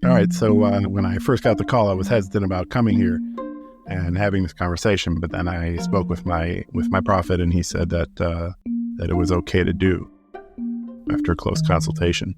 All right, so when I first got the call, I was hesitant about coming here and having this conversation, but then I spoke with my prophet, and he said that it was okay to do after a close consultation.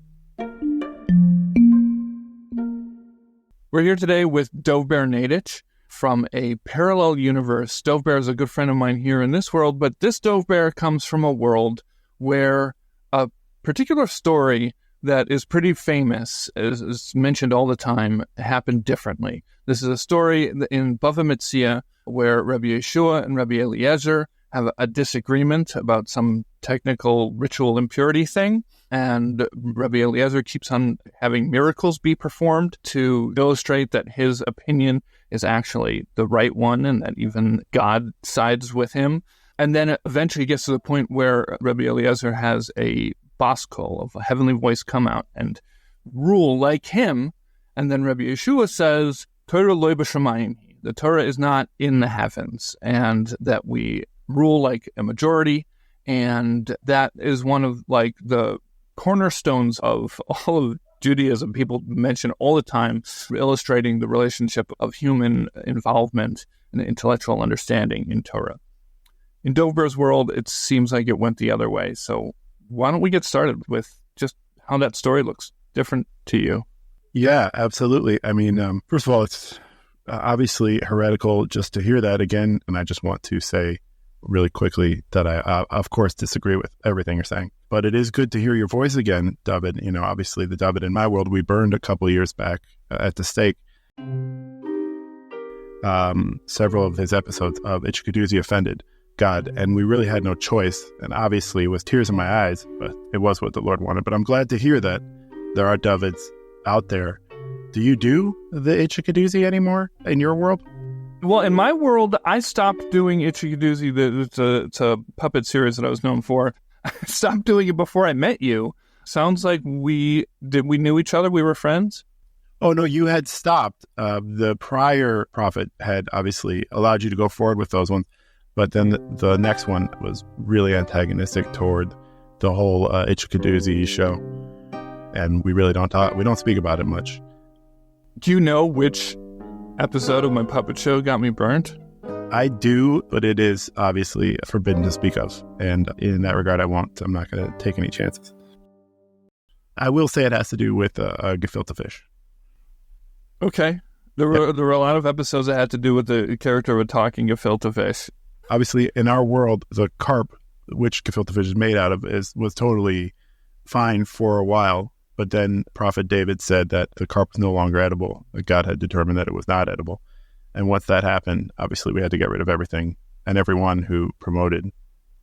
We're here today with Dovber Naiditch from a parallel universe. Dovber is a good friend of mine here in this world, but this Dovber comes from a world where a particular story that is pretty famous, is mentioned all the time, happened differently. This is a story in Bava Metzia where Rabbi Yehoshua and Rabbi Eliezer have a disagreement about some technical ritual impurity thing, and Rabbi Eliezer keeps on having miracles be performed to illustrate that his opinion is actually the right one and that even God sides with him. And then it eventually gets to the point where Rabbi Eliezer has a boss call of a heavenly voice come out and rule like him. And then Rabbi Yehoshua says, Torah lo b'shamayim, the Torah is not in the heavens, and that we rule like a majority. And that is one of like the cornerstones of all of Judaism. People mention all the time, illustrating the relationship of human involvement and intellectual understanding in Torah. In Dovber's world, it seems like it went the other way. So why don't we get started with just how that story looks different to you? Yeah, absolutely. I mean, first of all, it's obviously heretical just to hear that again. And I just want to say really quickly that I, of course, disagree with everything you're saying. But it is good to hear your voice again, David. You know, obviously the David in my world, we burned a couple of years back at the stake. Several of his episodes of Ichikaduzi offended God, and we really had no choice. And obviously it was tears in my eyes, but it was what the Lord wanted. But I'm glad to hear that there are Davids out there. Do you do the Ichikaduzi anymore in your world? Well, in my world, I stopped doing Ichikaduzi. It's a puppet series that I was known for. I stopped doing it before I met you. Sounds like we knew each other. We were friends. Oh, no, you had stopped. The prior prophet had obviously allowed you to go forward with those ones. But then the next one was really antagonistic toward the whole Ichikaduzi show. And we really don't speak about it much. Do you know which episode of my puppet show got me burnt? I do, but it is obviously forbidden to speak of. And in that regard, I'm not going to take any chances. I will say it has to do with a gefilte fish. Okay. There were a lot of episodes that had to do with the character of a talking gefilte fish. Obviously, in our world, the carp, which gefilte fish is made out of, was totally fine for a while. But then Prophet David said that the carp was no longer edible. That God had determined that it was not edible. And once that happened, obviously we had to get rid of everything and everyone who promoted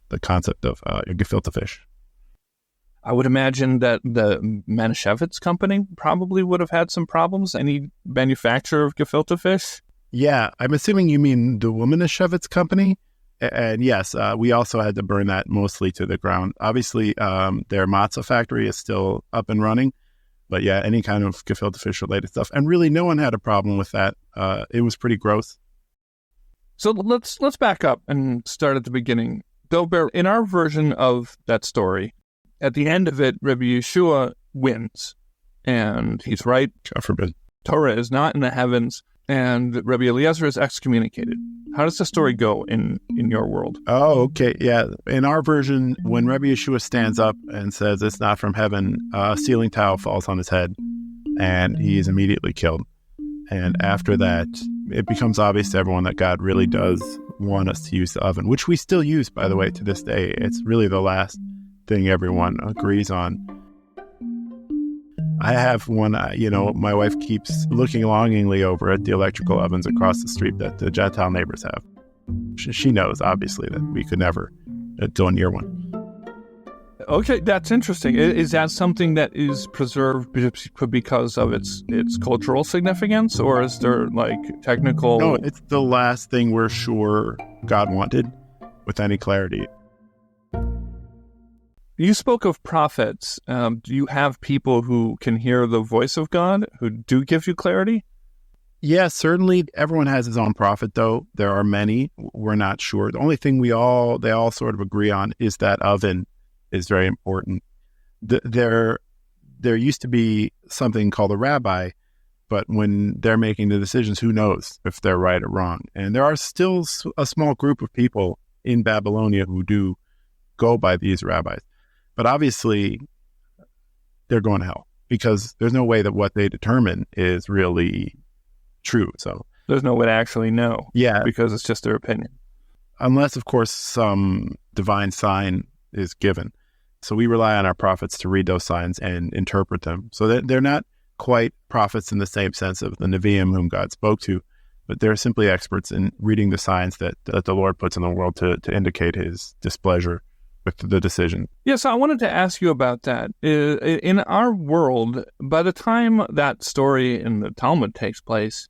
the concept of gefilte fish. I would imagine that the Manischewitz company probably would have had some problems. Any manufacturer of gefilte fish? Yeah, I'm assuming you mean the Manischewitz company. And yes, we also had to burn that mostly to the ground. Obviously, their matzah factory is still up and running. But yeah, any kind of gefilte fish related stuff. And really, no one had a problem with that. It was pretty gross. So let's back up and start at the beginning. Dovber, in our version of that story, at the end of it, Rabbi Yehoshua wins. And he's right. God forbid. Torah is not in the heavens. And Rabbi Eliezer is excommunicated. How does the story go in your world? Oh, okay. Yeah. In our version, when Rabbi Yehoshua stands up and says it's not from heaven, a ceiling tile falls on his head and he is immediately killed. And after that, it becomes obvious to everyone that God really does want us to use the oven, which we still use, by the way, to this day. It's really the last thing everyone agrees on. I have one, my wife keeps looking longingly over at the electrical ovens across the street that the Gentile neighbors have. She knows, obviously, that we could never go near one. Okay, that's interesting. Is that something that is preserved because of its cultural significance, or is there, like, technical... No, it's the last thing we're sure God wanted with any clarity. You spoke of prophets. Do you have people who can hear the voice of God, who do give you clarity? Yeah, certainly. Everyone has his own prophet, though. There are many. We're not sure. The only thing they all sort of agree on is that oven is very important. There used to be something called a rabbi But when they're making the decisions, who knows if they're right or wrong? And there are still a small group of people in Babylonia who do go by these rabbis. But obviously, they're going to hell because there's no way that what they determine is really true. So there's no way to actually know. Yeah. Because it's just their opinion. Unless, of course, some divine sign is given. So we rely on our prophets to read those signs and interpret them. So that they're not quite prophets in the same sense of the Nevi'im whom God spoke to, but they're simply experts in reading the signs that the Lord puts in the world to indicate his displeasure with the decision. Yes, I wanted to ask you about that. In our world, by the time that story in the Talmud takes place,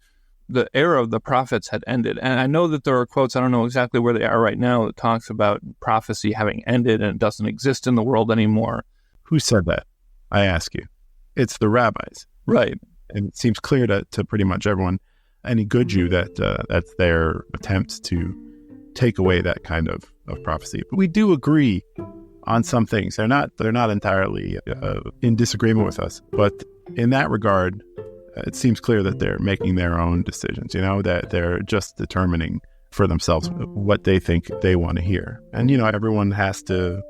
the era of the prophets had ended. And I know that there are quotes, I don't know exactly where they are right now, that talks about prophecy having ended and it doesn't exist in the world anymore. Who said that? I ask you. It's the rabbis. Right. And it seems clear to pretty much everyone, any good Jew, that that's their attempts to take away that kind of prophecy. But we do agree on some things. They're not entirely in disagreement with us. But in that regard, it seems clear that they're making their own decisions, that they're just determining for themselves what they think they want to hear. And, everyone has to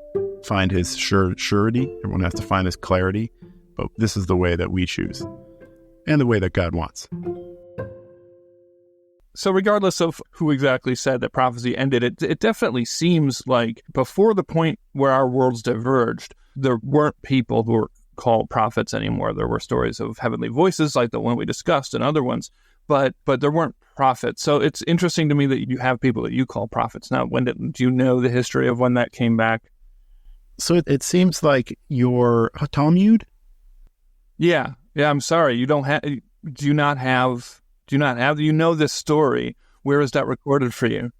find his surety. Everyone has to find his clarity. But this is the way that we choose and the way that God wants. So regardless of who exactly said that prophecy ended, it definitely seems like before the point where our worlds diverged, there weren't people who were called prophets anymore. There were stories of heavenly voices like the one we discussed and other ones, but there weren't prophets. So it's interesting to me that you have people that you call prophets. Now, do you know the history of when that came back? So it seems like your Talmud? Yeah, I'm sorry. You know this story. Where is that recorded for you?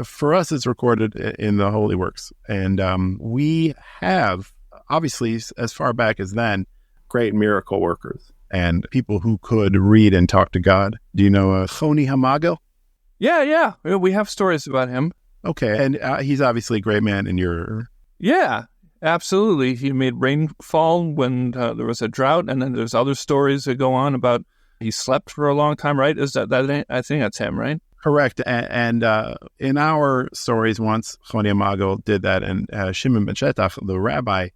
For us, it's recorded in the Holy Works. And we have, obviously, as far back as then, great miracle workers and people who could read and talk to God. Do you know Choni Hamagel? Yeah. We have stories about him. Okay. And he's obviously a great man in your... Yeah, absolutely. He made rainfall when there was a drought. And then there's other stories that go on about he slept for a long time, right? Is that I think that's him, right? Correct. And in our stories, once Choni Hamagel did that, and Shimon ben Shetach, the rabbi,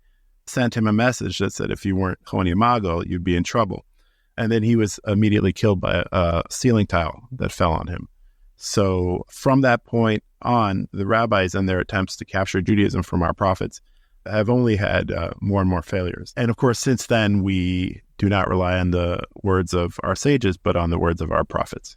sent him a message that said if you weren't Choni Hamagel, you'd be in trouble. And then he was immediately killed by a ceiling tile that fell on him. So from that point on, the rabbis and their attempts to capture Judaism from our prophets have only had more and more failures. And of course, since then, we do not rely on the words of our sages, but on the words of our prophets.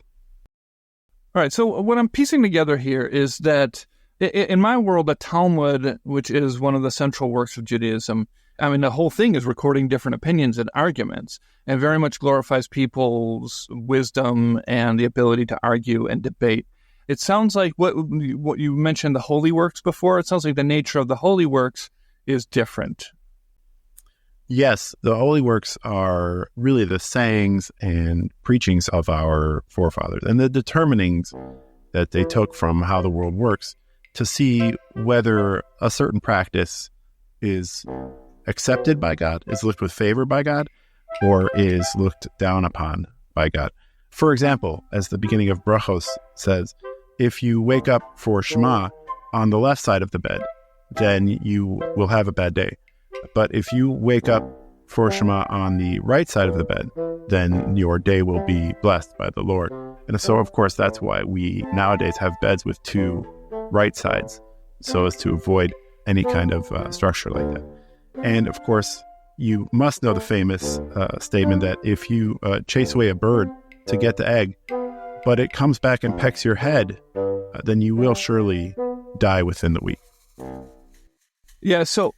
All right. So what I'm piecing together here is that in my world, the Talmud, which is one of the central works of Judaism, the whole thing is recording different opinions and arguments and very much glorifies people's wisdom and the ability to argue and debate. It sounds like what you mentioned, the holy works before, it sounds like the nature of the holy works is different. Yes, the holy works are really the sayings and preachings of our forefathers and the determinings that they took from how the world works to see whether a certain practice is accepted by God, is looked with favor by God, or is looked down upon by God. For example, as the beginning of Brachos says, if you wake up for Shema on the left side of the bed, then you will have a bad day. But if you wake up for Shema on the right side of the bed, then your day will be blessed by the Lord. And so, of course, that's why we nowadays have beds with two right sides, so as to avoid any kind of structure like that. And, of course, you must know the famous statement that if you chase away a bird to get the egg, but it comes back and pecks your head, then you will surely die within the week. Yeah, so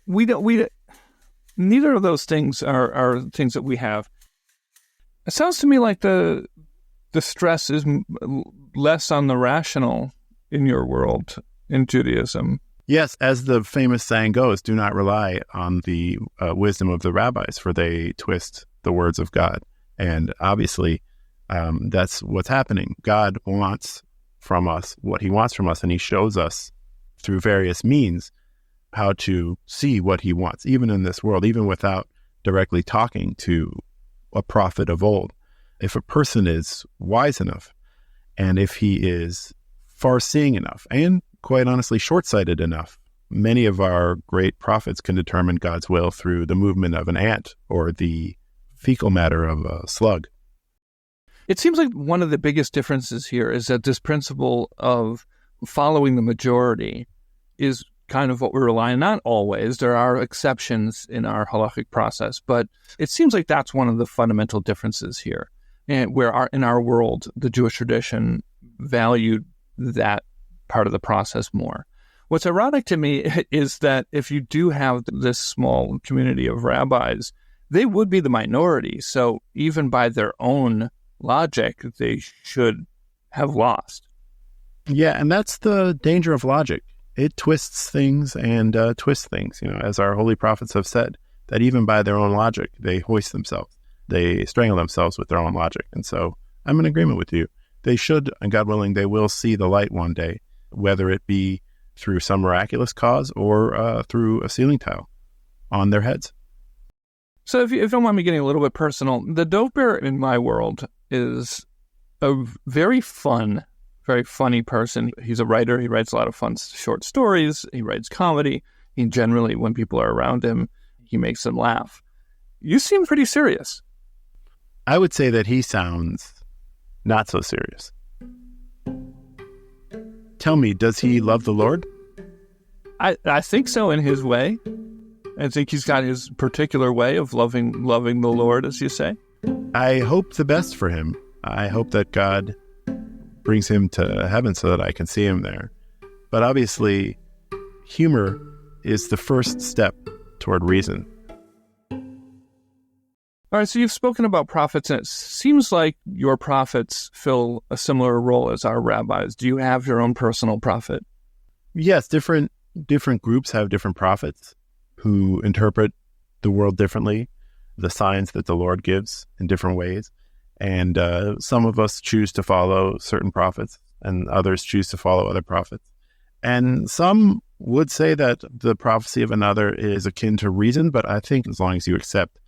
neither of those things are things that we have. It sounds to me like the stress is less on the rational in your world, in Judaism. Yes, as the famous saying goes, do not rely on the wisdom of the rabbis, for they twist the words of God. And obviously, that's what's happening. God wants from us what he wants from us, and he shows us through various means how to see what he wants, even in this world, even without directly talking to a prophet of old. if a person is wise enough, and if he is far-seeing enough, and quite honestly short-sighted enough, many of our great prophets can determine God's will through the movement of an ant or the fecal matter of a slug. It seems like one of the biggest differences here is that this principle of following the majority is kind of what we rely on. Not always. There are exceptions in our halachic process, but it seems like that's one of the fundamental differences here, and where in our world, the Jewish tradition valued that part of the process more. What's ironic to me is that if you do have this small community of rabbis, they would be the minority. So even by their own logic, they should have lost. Yeah, and that's the danger of logic. It twists things and twists things, as our holy prophets have said, that even by their own logic, they hoist themselves. They strangle themselves with their own logic. And so I'm in agreement with you. They should, and God willing, they will see the light one day, whether it be through some miraculous cause or through a ceiling tile on their heads. So if you don't mind me getting a little bit personal, the Dovber in my world is a very fun, very funny person. He's a writer. He writes a lot of fun short stories. He writes comedy. He generally, when people are around him, he makes them laugh. You seem pretty serious. I would say that he sounds not so serious. Tell me, does he love the Lord? I think so in his way. I think he's got his particular way of loving the Lord, as you say. I hope the best for him. I hope that God brings him to heaven so that I can see him there. But obviously, humor is the first step toward reason. All right, so you've spoken about prophets, and it seems like your prophets fill a similar role as our rabbis. Do you have your own personal prophet? Yes, different groups have different prophets who interpret the world differently, the signs that the Lord gives in different ways. And some of us choose to follow certain prophets, and others choose to follow other prophets. And some would say that the prophecy of another is akin to reason, but I think as long as you accept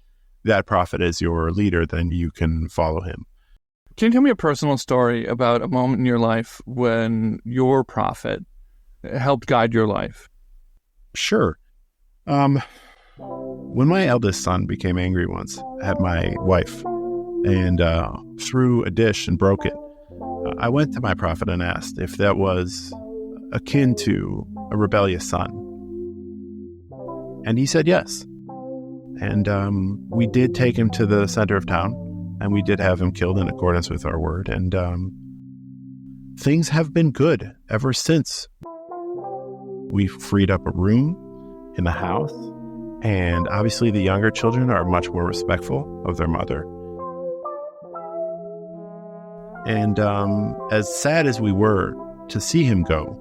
that prophet as your leader, then you can follow him. Can you tell me a personal story about a moment in your life when your prophet helped guide your life? Sure. When my eldest son became angry once at my wife and threw a dish and broke it, I went to my prophet and asked if that was akin to a rebellious son. And he said yes. And we did take him to the center of town, and we did have him killed in accordance with our word. And things have been good ever since. We freed up a room in the house, and obviously the younger children are much more respectful of their mother. And as sad as we were to see him go,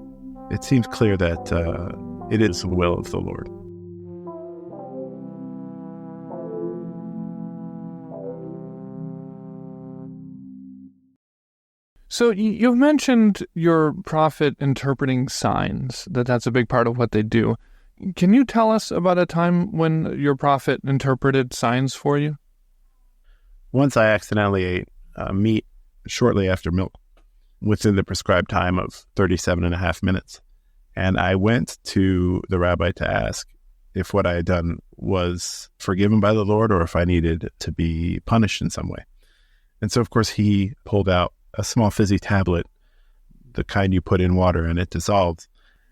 it seems clear that it is the will of the Lord. So you've mentioned your prophet interpreting signs, that's a big part of what they do. Can you tell us about a time when your prophet interpreted signs for you? Once I accidentally ate meat shortly after milk within the prescribed time of 37 and a half minutes. And I went to the rabbi to ask if what I had done was forgiven by the Lord or if I needed to be punished in some way. And so, of course, he pulled out a small fizzy tablet, the kind you put in water and it dissolves.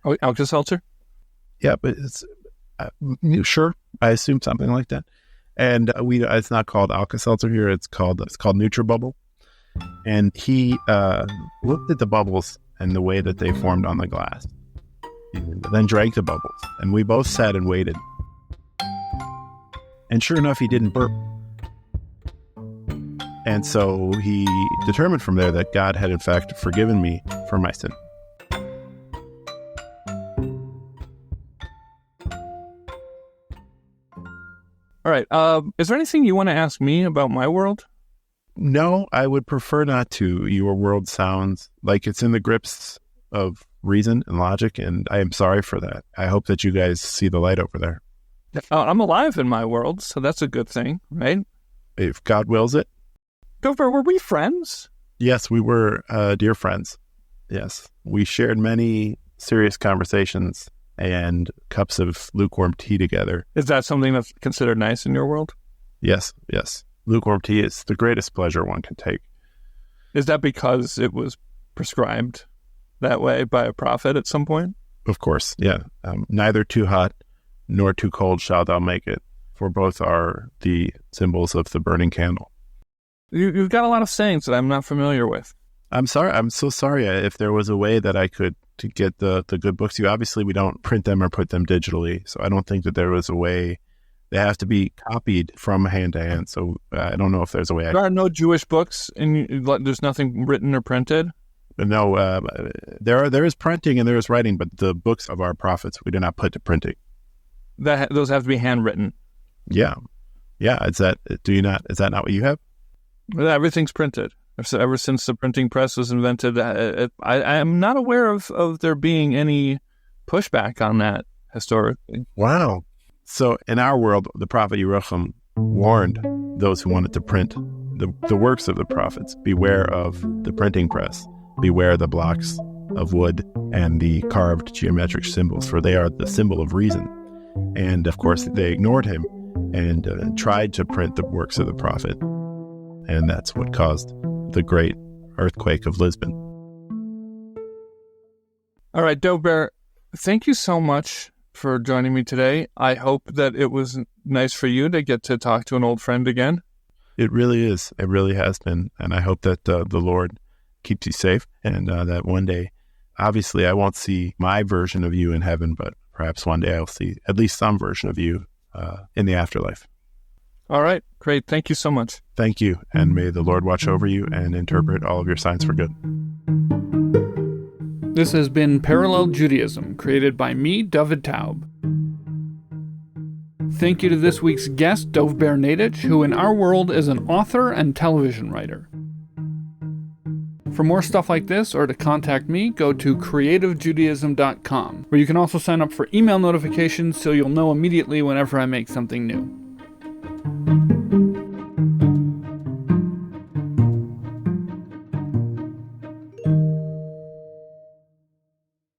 Oh, Alka-Seltzer? Yeah, but it's sure. I assume something like that. And it's not called Alka-Seltzer here. It's called NutriBubble. And he looked at the bubbles and the way that they formed on the glass, and then drank the bubbles. And we both sat and waited. And sure enough, he didn't burp. And so he determined from there that God had in fact forgiven me for my sin. All right. Is there anything you want to ask me about my world? No, I would prefer not to. Your world sounds like it's in the grips of reason and logic, and I am sorry for that. I hope that you guys see the light over there. I'm alive in my world, so that's a good thing, right? If God wills it. Dovber, were we friends? Yes, we were dear friends. Yes, we shared many serious conversations and cups of lukewarm tea together. Is that something that's considered nice in your world? Yes. Lukewarm tea is the greatest pleasure one can take. Is that because it was prescribed that way by a prophet at some point? Of course, yeah. Neither too hot nor too cold shalt thou make it, for both are the symbols of the burning candle. You've got a lot of sayings that I'm not familiar with. I'm sorry. I'm so sorry. If there was a way that I could to get the good books to you, obviously we don't print them or put them digitally, so I don't think that there was a way. They have to be copied from hand to hand, so I don't know if there's a way. There are no Jewish books, and there's nothing written or printed? No, there is printing and there is writing, but the books of our prophets we do not put to printing. Those have to be handwritten. Yeah. Is that not what you have? Everything's printed. Ever since the printing press was invented, I am not aware of there being any pushback on that historically. Wow. So in our world, the prophet Yehoshua warned those who wanted to print the works of the prophets, beware of the printing press, beware the blocks of wood and the carved geometric symbols, for they are the symbol of reason. And of course, they ignored him and tried to print the works of the prophet. And that's what caused the great earthquake of Lisbon. All right, Dovber, thank you so much for joining me today. I hope that it was nice for you to get to talk to an old friend again. It really is. It really has been. And I hope that the Lord keeps you safe and that one day, obviously I won't see my version of you in heaven, but perhaps one day I'll see at least some version of you in the afterlife. All right, great. Thank you so much. Thank you. And may the Lord watch over you and interpret all of your signs for good. This has been Parallel Judaism, created by me, David Taub. Thank you to this week's guest, Dovber Naiditch, who in our world is an author and television writer. For more stuff like this, or to contact me, go to creativejudaism.com, where you can also sign up for email notifications so you'll know immediately whenever I make something new.